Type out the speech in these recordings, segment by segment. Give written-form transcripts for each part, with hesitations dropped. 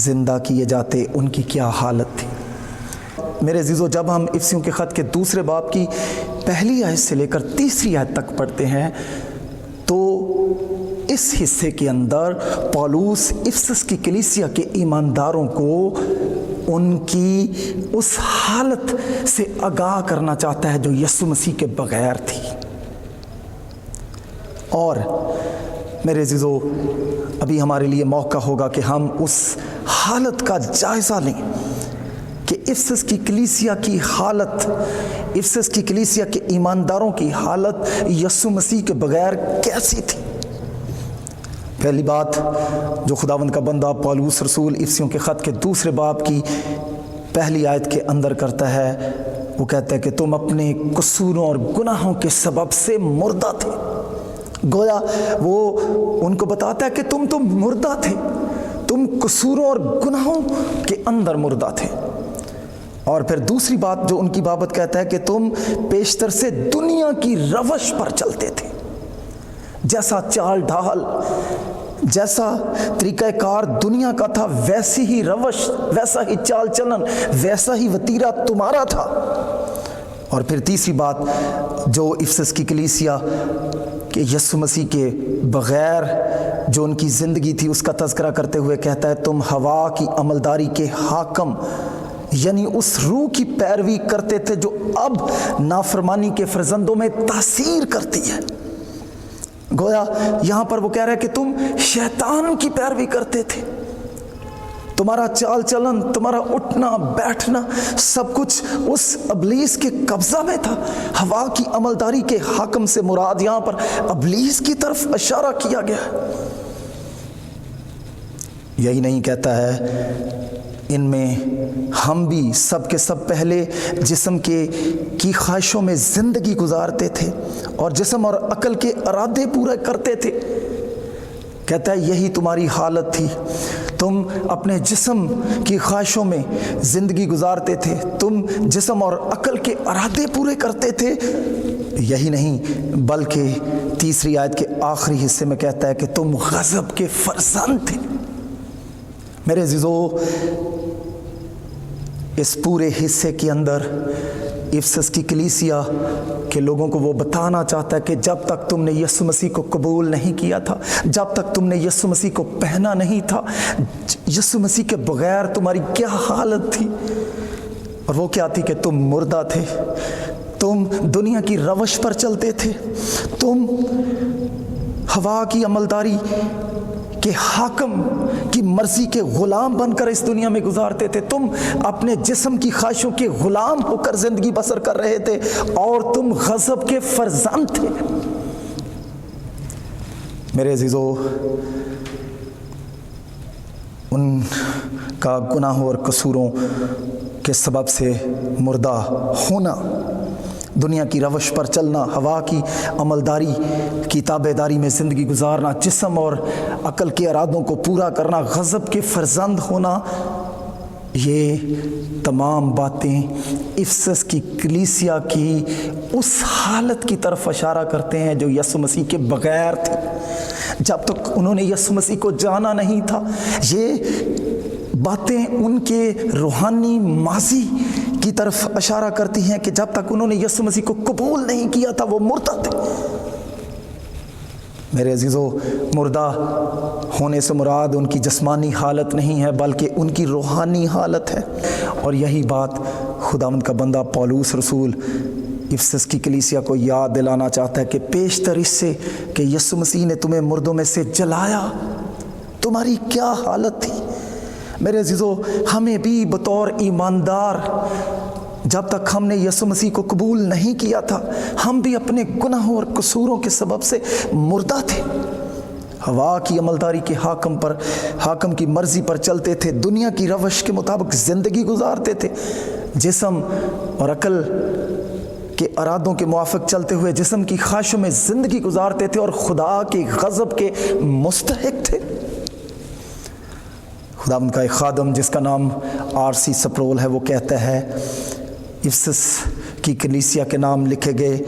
زندہ کیے جاتے ان کی کیا حالت تھی۔ میرے عزیزو، جب ہم افسیوں کے خط کے دوسرے باب کی پہلی آیت سے لے کر تیسری آیت تک پڑھتے ہیں تو اس حصے کے اندر پولس افسس کی کلیسیا کے ایمانداروں کو ان کی اس حالت سے آگاہ کرنا چاہتا ہے جو یسوع مسیح کے بغیر تھی۔ اور میرے عزیزو، ابھی ہمارے لیے موقع ہوگا کہ ہم اس حالت کا جائزہ لیں کہ افسس کی کلیسیا کی حالت، افسس کی کلیسیا کے ایمانداروں کی حالت یسوع مسیح کے بغیر کیسی تھی۔ پہلی بات جو خداوند کا بندہ پولس رسول افسیوں کے خط کے دوسرے باب کی پہلی آیت کے اندر کرتا ہے، وہ کہتا ہے کہ تم اپنے قصوروں اور گناہوں کے سبب سے مردہ تھے۔ گویا وہ ان کو بتاتا ہے کہ تم تو مردہ تھے، تم قصوروں اور گناہوں کے اندر مردہ تھے۔ اور پھر دوسری بات جو ان کی بابت کہتا ہے کہ تم پیشتر سے دنیا کی روش پر چلتے تھے، جیسا چال ڈھال، جیسا طریقہ کار دنیا کا تھا ویسی ہی روش، ویسا ہی چال چلن، ویسا ہی وتیرہ تمہارا تھا۔ اور پھر تیسری بات جو افسس کی کلیسیا کہ یسوع مسیح کے بغیر جو ان کی زندگی تھی اس کا تذکرہ کرتے ہوئے کہتا ہے تم ہوا کی عملداری کے حاکم، یعنی اس روح کی پیروی کرتے تھے جو اب نافرمانی کے فرزندوں میں تاثیر کرتی ہے۔ گویا یہاں پر وہ کہہ رہا ہے کہ تم شیطان کی پیروی کرتے تھے، تمہارا چال چلن، تمہارا اٹھنا بیٹھنا سب کچھ اس ابلیس کے قبضہ میں تھا۔ ہوا کی عملداری کے حاکم سے مراد یہاں پر ابلیس کی طرف اشارہ کیا گیا ہے۔ یہی نہیں کہتا ہے ان میں ہم بھی سب کے سب پہلے جسم کی خواہشوں میں زندگی گزارتے تھے اور جسم اور عقل کے ارادے پورے کرتے تھے۔ کہتا ہے یہی تمہاری حالت تھی، تم اپنے جسم کی خواہشوں میں زندگی گزارتے تھے، تم جسم اور عقل کے ارادے پورے کرتے تھے۔ یہی نہیں بلکہ تیسری آیت کے آخری حصے میں کہتا ہے کہ تم غضب کے فرزند تھے۔ میرے عزیزو، اس پورے حصے کے اندر افسس کی کلیسیا کے لوگوں کو وہ بتانا چاہتا ہے کہ جب تک تم نے یسوع مسیح کو قبول نہیں کیا تھا، جب تک تم نے یسوع مسیح کو پہنا نہیں تھا، یسوع مسیح کے بغیر تمہاری کیا حالت تھی۔ اور وہ کیا تھی کہ تم مردہ تھے، تم دنیا کی روش پر چلتے تھے، تم ہوا کی عملداری کہ حاکم کی مرضی کے غلام بن کر اس دنیا میں گزارتے تھے، تم اپنے جسم کی خواہشوں کے غلام ہو کر زندگی بسر کر رہے تھے اور تم غضب کے فرزند تھے۔ میرے عزیزو، ان کا گناہوں اور قصوروں کے سبب سے مردہ ہونا، دنیا کی روش پر چلنا، ہوا کی عملداری کی تابعداری میں زندگی گزارنا، جسم اور عقل کے ارادوں کو پورا کرنا، غضب کے فرزند ہونا، یہ تمام باتیں افسس کی کلیسیا کی اس حالت کی طرف اشارہ کرتے ہیں جو یسوع مسیح کے بغیر تھی۔ جب تک انہوں نے یسوع مسیح کو جانا نہیں تھا، یہ باتیں ان کے روحانی ماضی کی طرف اشارہ کرتی ہیں کہ جب تک انہوں نے یسوع مسیح کو قبول نہیں کیا تھا وہ مردہ تھے۔ میرے عزیزو، مردہ ہونے سے مراد ان کی جسمانی حالت نہیں ہے بلکہ ان کی روحانی حالت ہے۔ اور یہی بات خداوند کا بندہ پولس رسول افسس کی کلیسیا کو یاد دلانا چاہتا ہے کہ پیشتر اس سے کہ یسوع مسیح نے تمہیں مردوں میں سے جلایا، تمہاری کیا حالت تھی۔ میرے عزیزو، ہمیں بھی بطور ایماندار جب تک ہم نے یسوع مسیح کو قبول نہیں کیا تھا، ہم بھی اپنے گناہوں اور قصوروں کے سبب سے مردہ تھے، ہوا کی عملداری کے حاکم کی مرضی پر چلتے تھے، دنیا کی روش کے مطابق زندگی گزارتے تھے، جسم اور عقل کے ارادوں کے موافق چلتے ہوئے جسم کی خواہشوں میں زندگی گزارتے تھے اور خدا کے غضب کے مستحق تھے۔ خدا ان کا ایک خادم جس کا نام آر.سی. سپرول ہے، وہ کہتا ہے افسس کی کلیسیا کے نام لکھے گئے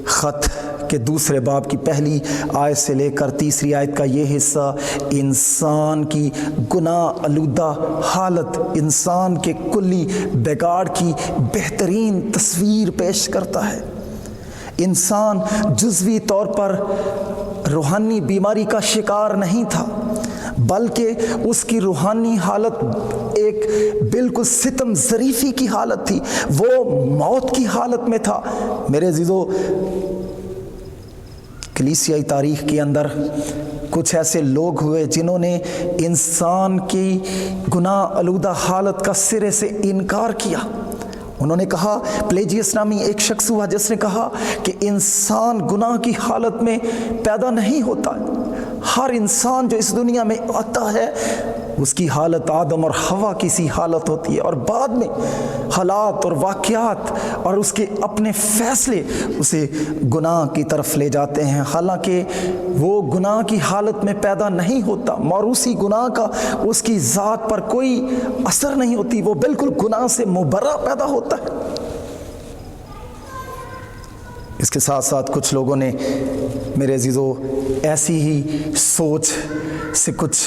خط کہ دوسرے باب کی پہلی آیت سے لے کر تیسری آیت کا یہ حصہ انسان کی گناہ آلودہ حالت، انسان کے کلی بگاڑ کی بہترین تصویر پیش کرتا ہے۔ انسان جزوی طور پر روحانی بیماری کا شکار نہیں تھا، بلکہ اس کی روحانی حالت ایک بالکل ستم ظریفی کی حالت تھی، وہ موت کی حالت میں تھا۔ میرے عزیزو، کلیسیائی تاریخ کے اندر کچھ ایسے لوگ ہوئے جنہوں نے انسان کی گناہ آلودہ حالت کا سرے سے انکار کیا۔ انہوں نے کہا، پلیجیس نامی ایک شخص ہوا جس نے کہا کہ انسان گناہ کی حالت میں پیدا نہیں ہوتا، ہر انسان جو اس دنیا میں آتا ہے اس کی حالت آدم اور حوا کی سی حالت ہوتی ہے، اور بعد میں حالات اور واقعات اور اس کے اپنے فیصلے اسے گناہ کی طرف لے جاتے ہیں، حالانکہ وہ گناہ کی حالت میں پیدا نہیں ہوتا، موروثی گناہ کا اس کی ذات پر کوئی اثر نہیں ہوتی، وہ بالکل گناہ سے مبرہ پیدا ہوتا ہے۔ اس کے ساتھ ساتھ کچھ لوگوں نے میرے عزیزو ایسی ہی سوچ سے کچھ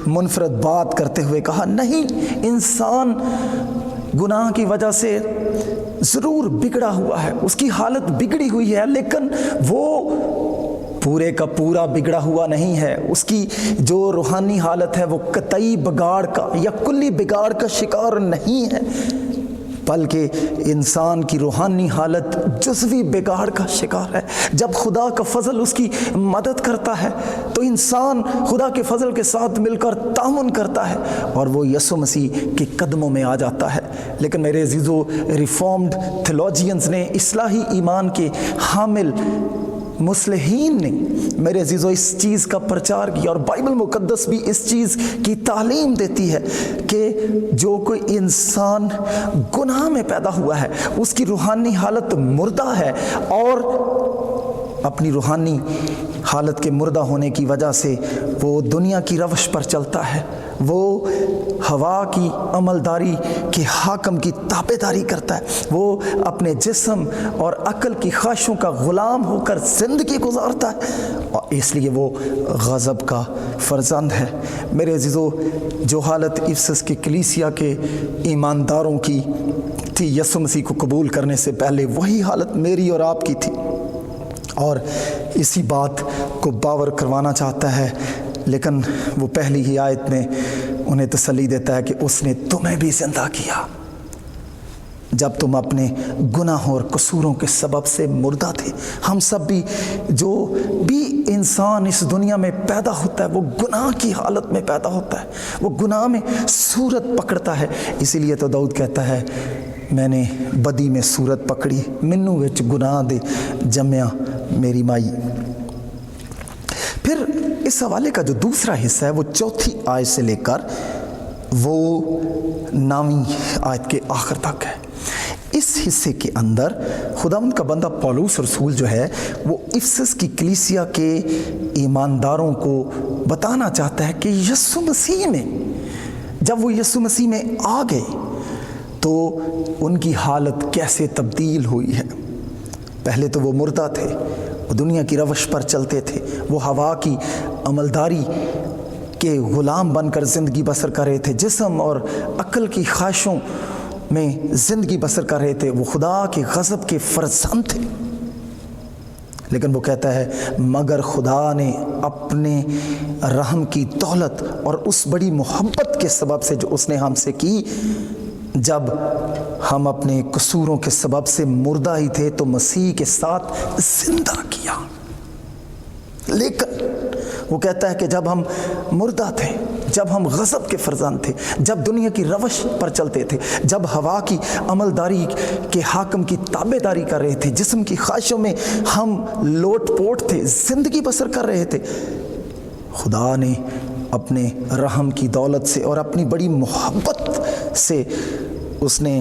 منفرد بات کرتے ہوئے کہا، نہیں، انسان گناہ کی وجہ سے ضرور بگڑا ہوا ہے، اس کی حالت بگڑی ہوئی ہے، لیکن وہ پورے کا پورا بگڑا ہوا نہیں ہے، اس کی جو روحانی حالت ہے وہ قطعی بگاڑ کا یا کلی بگاڑ کا شکار نہیں ہے، بلکہ انسان کی روحانی حالت جزوی بگاڑ کا شکار ہے۔ جب خدا کا فضل اس کی مدد کرتا ہے تو انسان خدا کے فضل کے ساتھ مل کر تعاون کرتا ہے اور وہ یسوع مسیح کے قدموں میں آ جاتا ہے۔ لیکن میرے عزیزو، ریفارمڈ تھیولوجینز نے، اصلاحی ایمان کے حامل مصلحین نے میرے عزیزو اس چیز کا پرچار کیا، اور بائبل مقدس بھی اس چیز کی تعلیم دیتی ہے کہ جو کوئی انسان گناہ میں پیدا ہوا ہے اس کی روحانی حالت مردہ ہے، اور اپنی روحانی حالت کے مردہ ہونے کی وجہ سے وہ دنیا کی روش پر چلتا ہے، وہ ہوا کی عملداری کے حاکم کی تابعداری کرتا ہے، وہ اپنے جسم اور عقل کی خواہشوں کا غلام ہو کر زندگی گزارتا ہے، اور اس لیے وہ غضب کا فرزند ہے۔ میرے عزیزو، جو حالت افسس کی کلیسیا کے ایمانداروں کی تھی یسوع مسیح کو قبول کرنے سے پہلے، وہی حالت میری اور آپ کی تھی، اور اسی بات کو باور کروانا چاہتا ہے۔ لیکن وہ پہلی ہی آیت میں انہیں تسلی دیتا ہے کہ اس نے تمہیں بھی زندہ کیا جب تم اپنے گناہوں اور قصوروں کے سبب سے مردہ تھے۔ ہم سب بھی، جو بھی انسان اس دنیا میں پیدا ہوتا ہے وہ گناہ کی حالت میں پیدا ہوتا ہے، وہ گناہ میں صورت پکڑتا ہے۔ اسی لیے تو داؤد کہتا ہے، میں نے بدی میں صورت پکڑی، منو وچ گناہ دے جمیا میری مائی۔ پھر اس حوالے کا جو دوسرا حصہ ہے وہ چوتھی آیت سے لے کر وہ 9ویں آیت کے آخر تک ہے۔ اس حصے کے اندر خداوند کا بندہ پولس رسول جو ہے وہ افسس کی کلیسیا کے ایمانداروں کو بتانا چاہتا ہے کہ یسوع مسیح میں، جب وہ یسوع مسیح میں آ گئے تو ان کی حالت کیسے تبدیل ہوئی ہے۔ پہلے تو وہ مردہ تھے، وہ دنیا کی روش پر چلتے تھے، وہ ہوا کی عملداری کے غلام بن کر زندگی بسر کر رہے تھے، جسم اور عقل کی خواہشوں میں زندگی بسر کر رہے تھے، وہ خدا کے غضب کے فرزند تھے۔ لیکن وہ کہتا ہے، مگر خدا نے اپنے رحم کی دولت اور اس بڑی محبت کے سبب سے جو اس نے ہم سے کی، جب ہم اپنے قصوروں کے سبب سے مردہ ہی تھے تو مسیح کے ساتھ زندہ کیا۔ لیکن وہ کہتا ہے کہ جب ہم مردہ تھے، جب ہم غضب کے فرزند تھے، جب دنیا کی روش پر چلتے تھے، جب ہوا کی عملداری کے حاکم کی تابعداری کر رہے تھے، جسم کی خواہشوں میں ہم لوٹ پوٹ تھے، زندگی بسر کر رہے تھے، خدا نے اپنے رحم کی دولت سے اور اپنی بڑی محبت سے اس نے،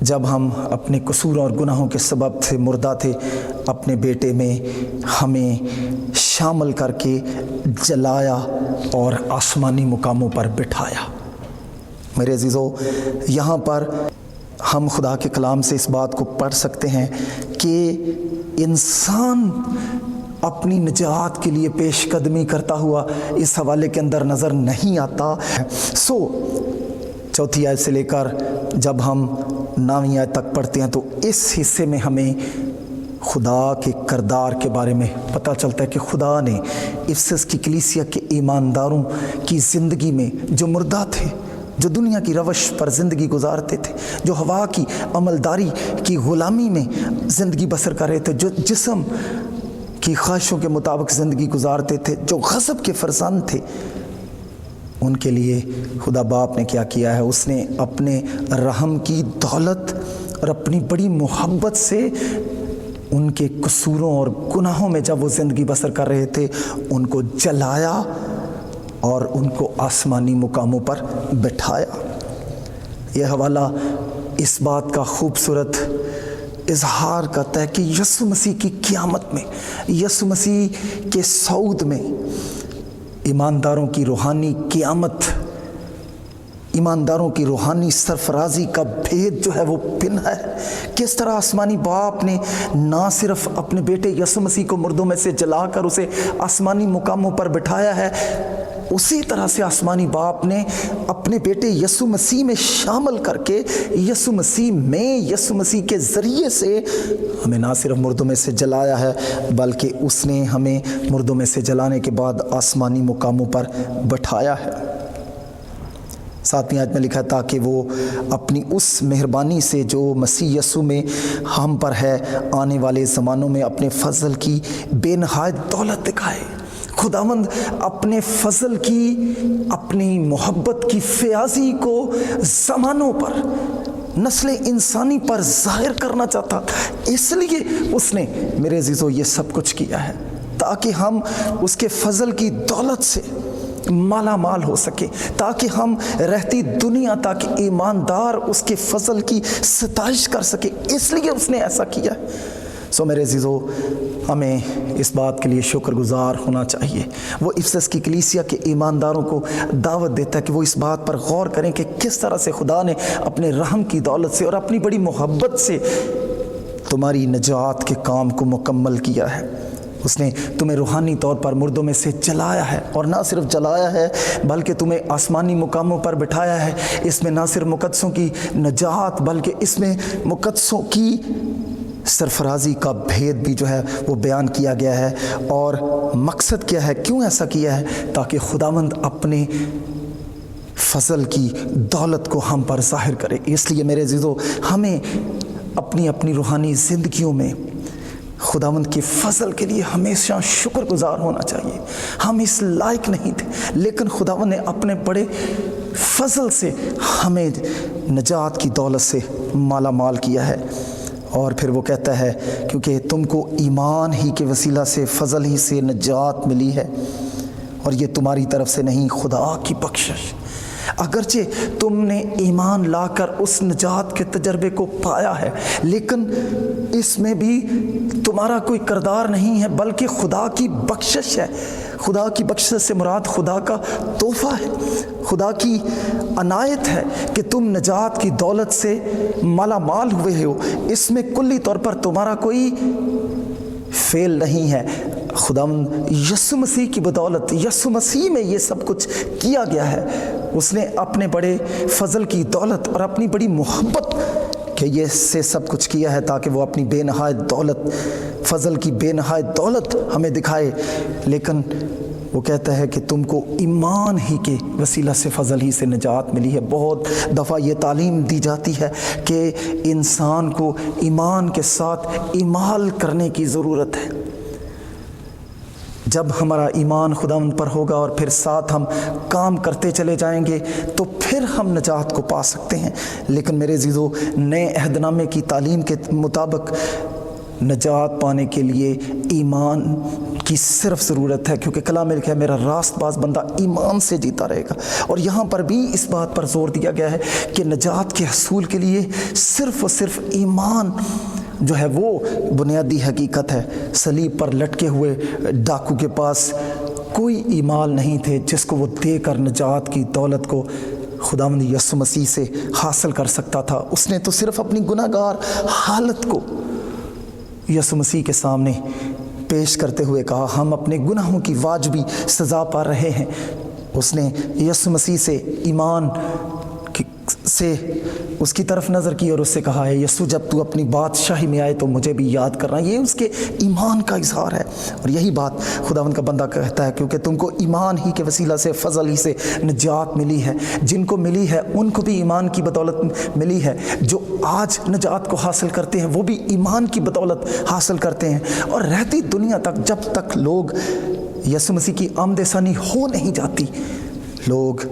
جب ہم اپنے قصوروں اور گناہوں کے سبب سے مردہ تھے، اپنے بیٹے میں ہمیں شامل کر کے جلایا اور آسمانی مقاموں پر بٹھایا۔ میرے عزیزو، یہاں پر ہم خدا کے کلام سے اس بات کو پڑھ سکتے ہیں کہ انسان اپنی نجات کے لیے پیش قدمی کرتا ہوا اس حوالے کے اندر نظر نہیں آتا۔ چوتھی آیت سے لے کر جب ہم 9ویں آیت تک پڑھتے ہیں تو اس حصے میں ہمیں خدا کے کردار کے بارے میں پتہ چلتا ہے کہ خدا نے افسس کی کلیسیا کے ایمانداروں کی زندگی میں جو مردہ تھے، جو دنیا کی روش پر زندگی گزارتے تھے، جو ہوا کی عملداری کی غلامی میں زندگی بسر کر رہے تھے، جو جسم کی خواہشوں کے مطابق زندگی گزارتے تھے، جو غضب کے فرزند تھے، ان کے لیے خدا باپ نے کیا کیا ہے؟ اس نے اپنے رحم کی دولت اور اپنی بڑی محبت سے ان کے قصوروں اور گناہوں میں جب وہ زندگی بسر کر رہے تھے ان کو جلایا اور ان کو آسمانی مقاموں پر بٹھایا۔ یہ حوالہ اس بات کا خوبصورت اظہار کرتا ہے کہ یسوع مسیح کی قیامت میں، یسوع مسیح کے صعود میں ایمانداروں کی روحانی قیامت، ایمانداروں کی روحانی سرفرازی کا بھید جو ہے وہ پنہا ہے۔ کس طرح آسمانی باپ نے نہ صرف اپنے بیٹے یسوع مسیح کو مردوں میں سے جلا کر اسے آسمانی مقاموں پر بٹھایا ہے، اسی طرح سے آسمانی باپ نے اپنے بیٹے یسوع مسیح میں شامل کر کے یسوع مسیح میں، یسوع مسیح کے ذریعے سے ہمیں نہ صرف مردوں میں سے جلایا ہے بلکہ اس نے ہمیں مردوں میں سے جلانے کے بعد آسمانی مقاموں پر بٹھایا ہے۔ 7ویں آیت میں لکھا ہے تاکہ وہ اپنی اس مہربانی سے جو مسیح یسوع میں ہم پر ہے آنے والے زمانوں میں اپنے فضل کی بے نہایت دولت دکھائے۔ خداوند اپنے فضل کی، اپنی محبت کی فیاضی کو زمانوں پر، نسل انسانی پر ظاہر کرنا چاہتا تھا، اس لیے اس نے میرے عزیزو یہ سب کچھ کیا ہے تاکہ ہم اس کے فضل کی دولت سے مالا مال ہو سکے، تاکہ ہم رہتی دنیا تک ایماندار اس کے فضل کی ستائش کر سکے، اس لیے اس نے ایسا کیا ہے۔ میرے عزیزو، ہمیں اس بات کے لیے شکر گزار ہونا چاہیے۔ وہ افسس کی کلیسیا کے ایمانداروں کو دعوت دیتا ہے کہ وہ اس بات پر غور کریں کہ کس طرح سے خدا نے اپنے رحم کی دولت سے اور اپنی بڑی محبت سے تمہاری نجات کے کام کو مکمل کیا ہے۔ اس نے تمہیں روحانی طور پر مردوں میں سے جلایا ہے، اور نہ صرف جلایا ہے بلکہ تمہیں آسمانی مقاموں پر بٹھایا ہے۔ اس میں نہ صرف مقدسوں کی نجات بلکہ اس میں مقدسوں کی سرفرازی کا بھید بھی جو ہے وہ بیان کیا گیا ہے۔ اور مقصد کیا ہے؟ کیوں ایسا کیا ہے؟ تاکہ خداوند اپنے فضل کی دولت کو ہم پر ظاہر کرے۔ اس لیے میرے عزیزو، ہمیں اپنی روحانی زندگیوں میں خداوند کے فضل کے لیے ہمیشہ شکر گزار ہونا چاہیے۔ ہم اس لائق نہیں تھے، لیکن خداوند نے اپنے بڑے فضل سے ہمیں نجات کی دولت سے مالا مال کیا ہے۔ اور پھر وہ کہتا ہے کیونکہ تم کو ایمان ہی کے وسیلہ سے، فضل ہی سے نجات ملی ہے، اور یہ تمہاری طرف سے نہیں، خدا کی بخشش۔ اگرچہ تم نے ایمان لا کر اس نجات کے تجربے کو پایا ہے، لیکن اس میں بھی تمہارا کوئی کردار نہیں ہے بلکہ خدا کی بخشش ہے۔ خدا کی بخشش سے مراد خدا کا تحفہ ہے، خدا کی عنایت ہے کہ تم نجات کی دولت سے مالا مال ہوئے ہو۔ اس میں کلی طور پر تمہارا کوئی فعل نہیں ہے۔ خداوند یسوع مسیح کی بدولت، یسوع مسیح میں یہ سب کچھ کیا گیا ہے۔ اس نے اپنے بڑے فضل کی دولت اور اپنی بڑی محبت کہ یہ سے سب کچھ کیا ہے تاکہ وہ اپنی بے نہایت دولت، فضل کی بے نہایت دولت ہمیں دکھائے۔ لیکن وہ کہتا ہے کہ تم کو ایمان ہی کے وسیلہ سے، فضل ہی سے نجات ملی ہے۔ بہت دفعہ یہ تعلیم دی جاتی ہے کہ انسان کو ایمان کے ساتھ اعمال کرنے کی ضرورت ہے۔ جب ہمارا ایمان خداوند پر ہوگا اور پھر ساتھ ہم کام کرتے چلے جائیں گے تو پھر ہم نجات کو پا سکتے ہیں۔ لیکن میرے عزیزو، نئے عہد نامے کی تعلیم کے مطابق نجات پانے کے لیے ایمان کی صرف ضرورت ہے، کیونکہ کلام میں لکھا ہے میرا راست باز بندہ ایمان سے جیتا رہے گا۔ اور یہاں پر بھی اس بات پر زور دیا گیا ہے کہ نجات کے حصول کے لیے صرف اور صرف ایمان جو ہے وہ بنیادی حقیقت ہے۔ صلیب پر لٹکے ہوئے ڈاکو کے پاس کوئی ایمان نہیں تھے جس کو وہ دے کر نجات کی دولت کو خداوند یسوع مسیح سے حاصل کر سکتا تھا۔ اس نے تو صرف اپنی گناہگار حالت کو یسوع مسیح کے سامنے پیش کرتے ہوئے کہا ہم اپنے گناہوں کی واجبی سزا پا رہے ہیں۔ اس نے یسوع مسیح سے ایمان سے اس کی طرف نظر کی اور اس سے کہا ہے یسوع جب تو اپنی بادشاہی میں آئے تو مجھے بھی یاد کرنا۔ یہ اس کے ایمان کا اظہار ہے، اور یہی بات خداوند کا بندہ کہتا ہے کیونکہ تم کو ایمان ہی کے وسیلہ سے، فضل ہی سے نجات ملی ہے۔ جن کو ملی ہے ان کو بھی ایمان کی بدولت ملی ہے۔ جو آج نجات کو حاصل کرتے ہیں وہ بھی ایمان کی بدولت حاصل کرتے ہیں، اور رہتی دنیا تک جب تک لوگ یسوع مسیح کی آمد ثانی ہو نہیں جاتی، لوگ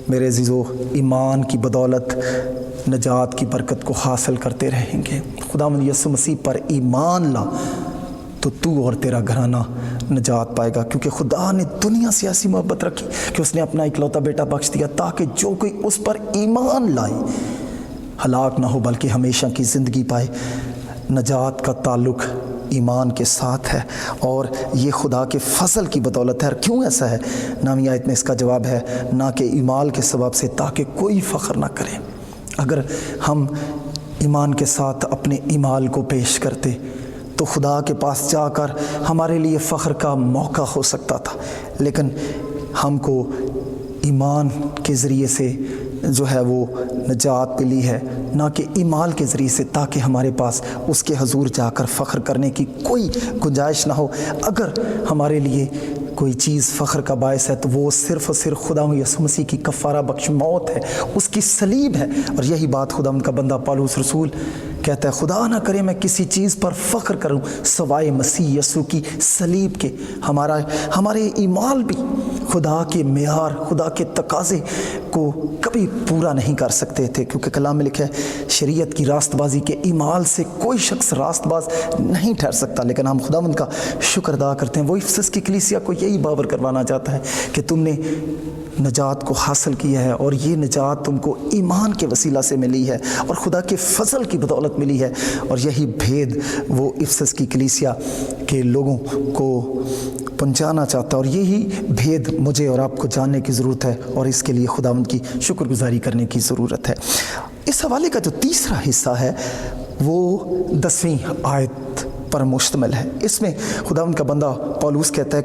میرے عزیزو ایمان کی بدولت نجات کی برکت کو حاصل کرتے رہیں گے۔ خداوند یسوع مسیح پر ایمان لا تو اور تیرا گھرانہ نجات پائے گا، کیونکہ خدا نے دنیا سے ایسی محبت رکھی کہ اس نے اپنا اکلوتا بیٹا بخش دیا تاکہ جو کوئی اس پر ایمان لائے ہلاک نہ ہو بلکہ ہمیشہ کی زندگی پائے۔ نجات کا تعلق ایمان کے ساتھ ہے، اور یہ خدا کے فضل کی بدولت ہے۔ کیوں ایسا ہے؟ نامی آیت میں اس کا جواب ہے نہ کہ ایمال کے سبب سے، تاکہ کوئی فخر نہ کرے۔ اگر ہم ایمان کے ساتھ اپنے ایمال کو پیش کرتے تو خدا کے پاس جا کر ہمارے لیے فخر کا موقع ہو سکتا تھا، لیکن ہم کو ایمان کے ذریعے سے جو ہے وہ نجات ملی ہے، نہ کہ ایمال کے ذریعے سے، تاکہ ہمارے پاس اس کے حضور جا کر فخر کرنے کی کوئی گنجائش نہ ہو۔ اگر ہمارے لیے کوئی چیز فخر کا باعث ہے تو وہ صرف اور صرف خداوند یسوع مسیح کی کفارہ بخش موت ہے، اس کی صلیب ہے۔ اور یہی بات خداوند کا بندہ پالوس رسول کہتا ہے خدا نہ کرے میں کسی چیز پر فخر کروں سوائے مسیح یسوع کی صلیب کے۔ ہمارے ایمال بھی خدا کے معیار، خدا کے تقاضے کو کبھی پورا نہیں کر سکتے تھے، کیونکہ کلام میں لکھا ہے شریعت کی راست بازی کے ایمال سے کوئی شخص راست باز نہیں ٹھہر سکتا۔ لیکن ہم خداوند کا شکر ادا کرتے ہیں، وہ افسس کی کلیسیا کو یہی باور کروانا چاہتا ہے کہ تم نے نجات کو حاصل کیا ہے، اور یہ نجات تم کو ایمان کے وسیلہ سے ملی ہے اور خدا کے فضل کی بدولت ملی ہے۔ اور یہی بھید وہ افسس کی کلیسیا کے لوگوں کو پہنچانا چاہتا ہے، اور یہی بھید مجھے اور آپ کو جاننے کی ضرورت ہے، اور اس کے لیے خداوند کی شکر گزاری کرنے کی ضرورت ہے۔ اس حوالے کا جو تیسرا حصہ ہے وہ 10ویں آیت پر مشتمل ہے۔ اس میں خداوند کا بندہ پولس کہتا ہے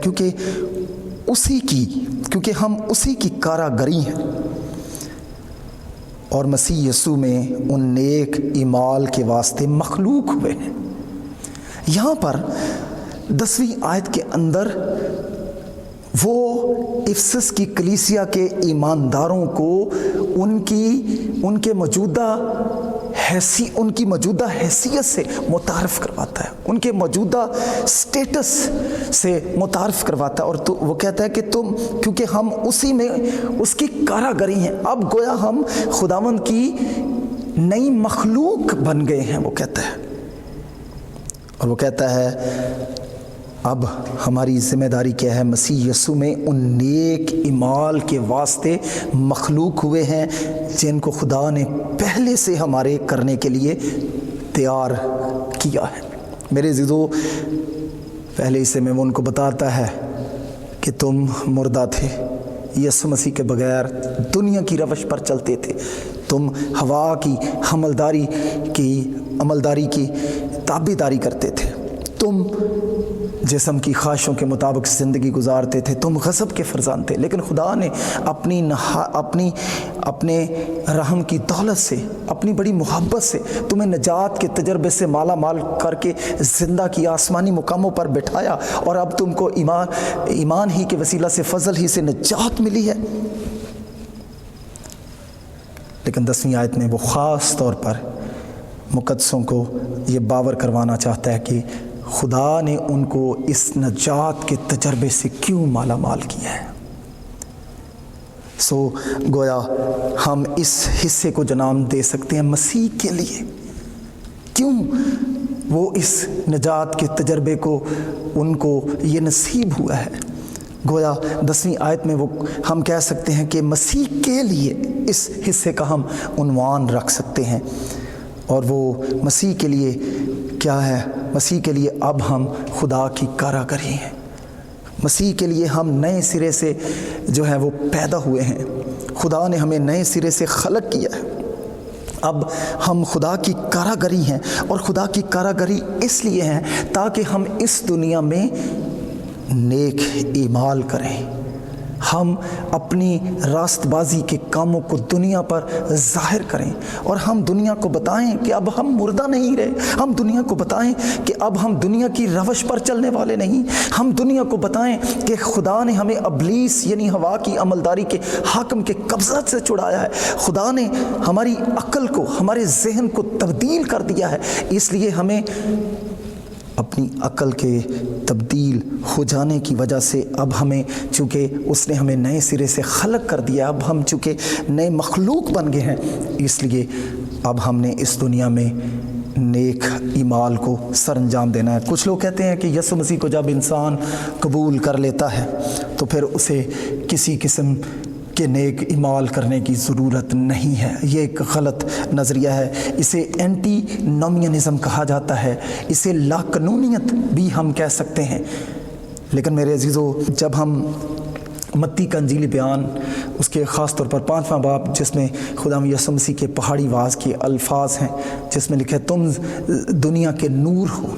کیونکہ ہم اسی کی کاراگری ہیں اور مسیح یسوع میں ان نیک اعمال کے واسطے مخلوق ہوئے ہیں۔ یہاں پر 10ویں آیت کے اندر وہ افسس کی کلیسیا کے ایمانداروں کو ان کی موجودہ حیثیت سے متعارف کرواتا ہے، ان کے موجودہ سٹیٹس سے متعارف کرواتا ہے، اور تو وہ کہتا ہے کہ تم کیونکہ ہم اسی میں اس کی کاراگری ہیں، اب گویا ہم خداوند کی نئی مخلوق بن گئے ہیں، وہ کہتا ہے۔ اور وہ کہتا ہے اب ہماری ذمہ داری کیا ہے؟ مسیح یسوع میں ان نیک اعمال کے واسطے مخلوق ہوئے ہیں جن کو خدا نے پہلے سے ہمارے کرنے کے لیے تیار کیا ہے۔ میرے عزیزو، پہلے حصے میں وہ ان کو بتاتا ہے کہ تم مردہ تھے، یسوع مسیح کے بغیر دنیا کی روش پر چلتے تھے، تم ہوا کی عملداری کی تابعداری کرتے تھے، تم جسم کی خواہشوں کے مطابق زندگی گزارتے تھے، تم غضب کے فرزند تھے، لیکن خدا نے اپنے رحم کی دولت سے، اپنی بڑی محبت سے تمہیں نجات کے تجربے سے مالا مال کر کے زندہ کیا، آسمانی مقاموں پر بٹھایا، اور اب تم کو ایمان ہی کے وسیلہ سے، فضل ہی سے نجات ملی ہے۔ لیکن 10ویں آیت میں وہ خاص طور پر مقدسوں کو یہ باور کروانا چاہتا ہے کہ خدا نے ان کو اس نجات کے تجربے سے کیوں مالا مال کیا ہے۔ گویا ہم اس حصے کو جنام دے سکتے ہیں مسیح کے لیے، کیوں وہ اس نجات کے تجربے کو ان کو یہ نصیب ہوا ہے۔ گویا 10ویں آیت میں وہ ہم کہہ سکتے ہیں کہ مسیح کے لیے اس حصے کا ہم عنوان رکھ سکتے ہیں، اور وہ مسیح کے لیے کیا ہے؟ مسیح کے لیے اب ہم خدا کی کاراگری ہیں، مسیح کے لیے ہم نئے سرے سے جو ہے وہ پیدا ہوئے ہیں، خدا نے ہمیں نئے سرے سے خلق کیا ہے، اب ہم خدا کی کاراگری ہیں، اور خدا کی کاراگری اس لیے ہیں تاکہ ہم اس دنیا میں نیک اعمال کریں، ہم اپنی راست بازی کے کاموں کو دنیا پر ظاہر کریں، اور ہم دنیا کو بتائیں کہ اب ہم مردہ نہیں رہے، ہم دنیا کو بتائیں کہ اب ہم دنیا کی روش پر چلنے والے نہیں، ہم دنیا کو بتائیں کہ خدا نے ہمیں ابلیس یعنی ہوا کی عملداری کے حاکم کے قبضہ سے چھڑایا ہے، خدا نے ہماری عقل کو، ہمارے ذہن کو تبدیل کر دیا ہے، اس لیے ہمیں اپنی عقل کے تبدیل ہو جانے کی وجہ سے اب ہمیں، چونکہ اس نے ہمیں نئے سرے سے خلق کر دیا، اب ہم چونکہ نئے مخلوق بن گئے ہیں، اس لیے اب ہم نے اس دنیا میں نیک اعمال کو سر انجام دینا ہے۔ کچھ لوگ کہتے ہیں کہ یسوع مسیح کو جب انسان قبول کر لیتا ہے تو پھر اسے کسی قسم کے نیک اعمال کرنے کی ضرورت نہیں ہے۔ یہ ایک غلط نظریہ ہے، اسے اینٹی نومینزم کہا جاتا ہے، اسے لا قانونیت بھی ہم کہہ سکتے ہیں۔ لیکن میرے عزیزو، جب ہم متی کا انجیلی بیان، اس کے خاص طور پر 5واں باب جس میں خدا یسوع مسیح کے پہاڑی واز کے الفاظ ہیں، جس میں لکھا ہے تم دنیا کے نور ہو،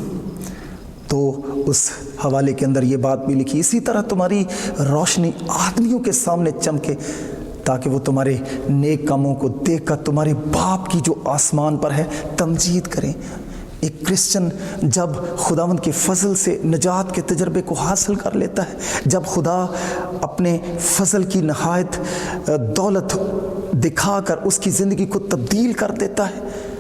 تو اس حوالے کے اندر یہ بات بھی لکھی، اسی طرح تمہاری روشنی آدمیوں کے سامنے چمکے تاکہ وہ تمہارے نیک کاموں کو دیکھ کر تمہارے باپ کی جو آسمان پر ہے تمجید کریں۔ ایک کرسچن جب خداوند کے فضل سے نجات کے تجربے کو حاصل کر لیتا ہے، جب خدا اپنے فضل کی نہایت دولت دکھا کر اس کی زندگی کو تبدیل کر دیتا ہے،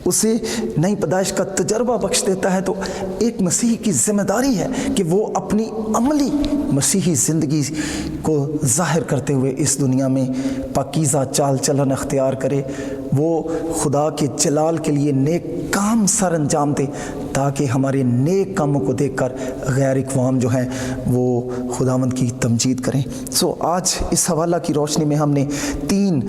اسے نئی پیدائش کا تجربہ بخش دیتا ہے، تو ایک مسیحی کی ذمہ داری ہے کہ وہ اپنی عملی مسیحی زندگی کو ظاہر کرتے ہوئے اس دنیا میں پاکیزہ چال چلن اختیار کرے، وہ خدا کے جلال کے لیے نیک کام سر انجام دے تاکہ ہمارے نیک کاموں کو دیکھ کر غیر اقوام جو ہیں وہ خداوند کی تمجید کریں۔ آج اس حوالہ کی روشنی میں ہم نے 3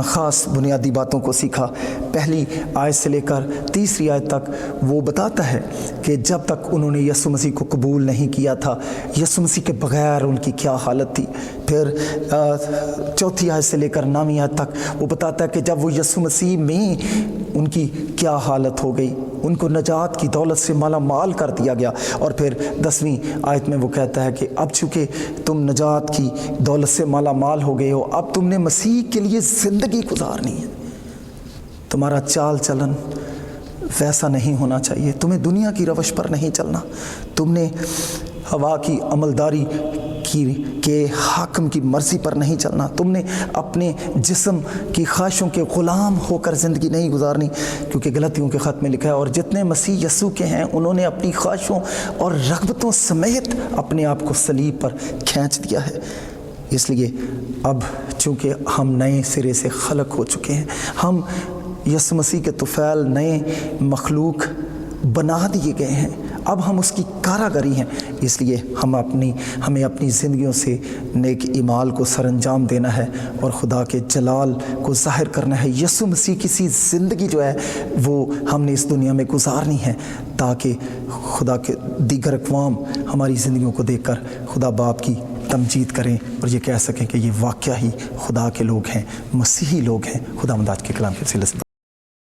خاص بنیادی باتوں کو سیکھا۔ پہلی آیت سے لے کر 3 آیت تک وہ بتاتا ہے کہ جب تک انہوں نے یسوع مسیح کو قبول نہیں کیا تھا، یسوع مسیح کے بغیر ان کی کیا حالت تھی۔ پھر 4 آیت سے لے کر 9 آیت تک وہ بتاتا ہے کہ جب وہ یسوع مسیح میں ان کی کیا حالت ہو گئی، ان کو نجات کی دولت سے مالا مال کر دیا گیا۔ اور پھر 10ویں آیت میں وہ کہتا ہے کہ اب چونکہ تم نجات کی دولت سے مالا مال ہو گئے ہو، اب تم نے مسیح کے لیے زندگی گزارنی ہے۔ تمہارا چال چلن ویسا نہیں ہونا چاہیے، تمہیں دنیا کی روش پر نہیں چلنا، تم نے ہوا کی عملداری کے حاکم کی مرضی پر نہیں چلنا، تم نے اپنے جسم کی خواہشوں کے غلام ہو کر زندگی نہیں گزارنی، کیونکہ غلطیوں کے خط میں لکھا ہے اور جتنے مسیح یسوع کے ہیں انہوں نے اپنی خواہشوں اور رغبتوں سمیت اپنے آپ کو صلیب پر کھینچ دیا ہے۔ اس لیے اب چونکہ ہم نئے سرے سے خلق ہو چکے ہیں، ہم یسوع مسیح کے طفیل نئے مخلوق بنا دیے گئے ہیں، اب ہم اس کی کاراگری ہیں، اس لیے ہمیں اپنی زندگیوں سے نیک اعمال کو سر انجام دینا ہے اور خدا کے جلال کو ظاہر کرنا ہے۔ یسوع مسیح کی سی زندگی جو ہے وہ ہم نے اس دنیا میں گزارنی ہے تاکہ خدا کے دیگر اقوام ہماری زندگیوں کو دیکھ کر خدا باپ کی تمجید کریں اور یہ کہہ سکیں کہ یہ واقعہ ہی خدا کے لوگ ہیں، مسیحی لوگ ہیں۔ خدا مدد کے کلام کے وسیلے سے